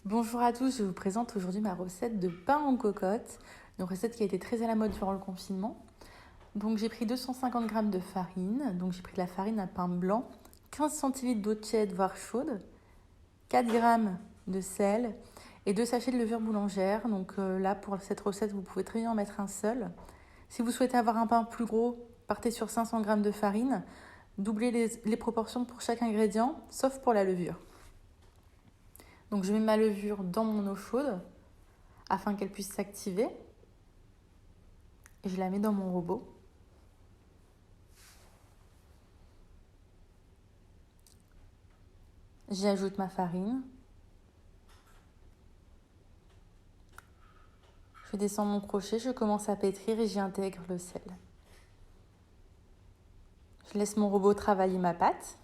Bonjour à tous, je vous présente aujourd'hui ma recette de pain en cocotte, une recette qui a été très à la mode durant le confinement. Donc j'ai pris 250 g de farine, donc j'ai pris de la farine à pain blanc, 15 centilitres d'eau tiède voire chaude, 4 g de sel et 2 sachets de levure boulangère. Donc là pour cette recette vous pouvez très bien en mettre un seul. Si vous souhaitez avoir un pain plus gros, partez sur 500 g de farine, doublez les proportions pour chaque ingrédient, sauf pour la levure. Donc je mets ma levure dans mon eau chaude afin qu'elle puisse s'activer. Et je la mets dans mon robot. J'y ajoute ma farine. Je descends mon crochet, je commence à pétrir et j'y intègre le sel. Je laisse mon robot travailler ma pâte.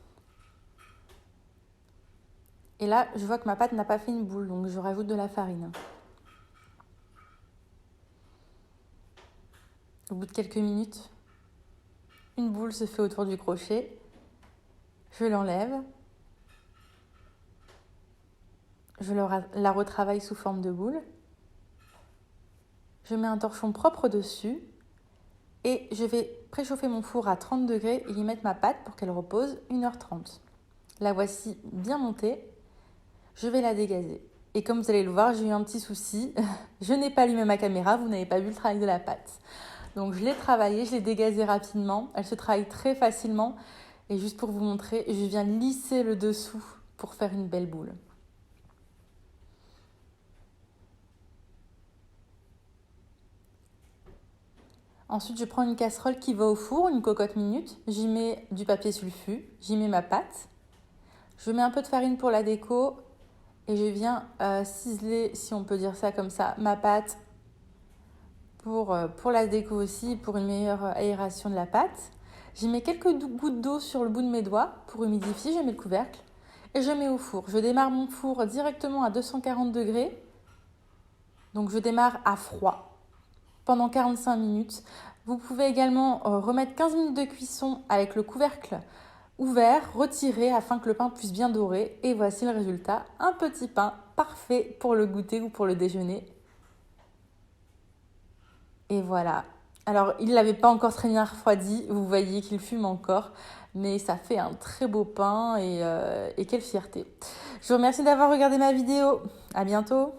Et là, je vois que ma pâte n'a pas fait une boule, donc je rajoute de la farine. Au bout de quelques minutes, une boule se fait autour du crochet. Je l'enlève. Je la retravaille sous forme de boule. Je mets un torchon propre dessus et je vais préchauffer mon four à 30 degrés et y mettre ma pâte pour qu'elle repose 1h30. La voici bien montée. Je vais la dégazer. Et comme vous allez le voir, j'ai eu un petit souci. Je n'ai pas allumé ma caméra, vous n'avez pas vu le travail de la pâte. Donc je l'ai travaillée, je l'ai dégazée rapidement. Elle se travaille très facilement. Et juste pour vous montrer, je viens lisser le dessous pour faire une belle boule. Ensuite, je prends une casserole qui va au four, une cocotte minute. J'y mets du papier sulfu, j'y mets ma pâte. Je mets un peu de farine pour la déco. Et je viens ciseler, si on peut dire ça comme ça, ma pâte pour la déco aussi, pour une meilleure aération de la pâte. J'y mets quelques gouttes d'eau sur le bout de mes doigts pour humidifier, je mets le couvercle et je mets au four. Je démarre mon four directement à 240 degrés. Donc je démarre à froid pendant 45 minutes. Vous pouvez également remettre 15 minutes de cuisson avec le couvercle ouvert, retiré afin que le pain puisse bien dorer. Et voici le résultat, un petit pain parfait pour le goûter ou pour le déjeuner. Et voilà. Alors, il ne l'avait pas encore très bien refroidi, vous voyez qu'il fume encore, mais ça fait un très beau pain et quelle fierté. Je vous remercie d'avoir regardé ma vidéo. À bientôt.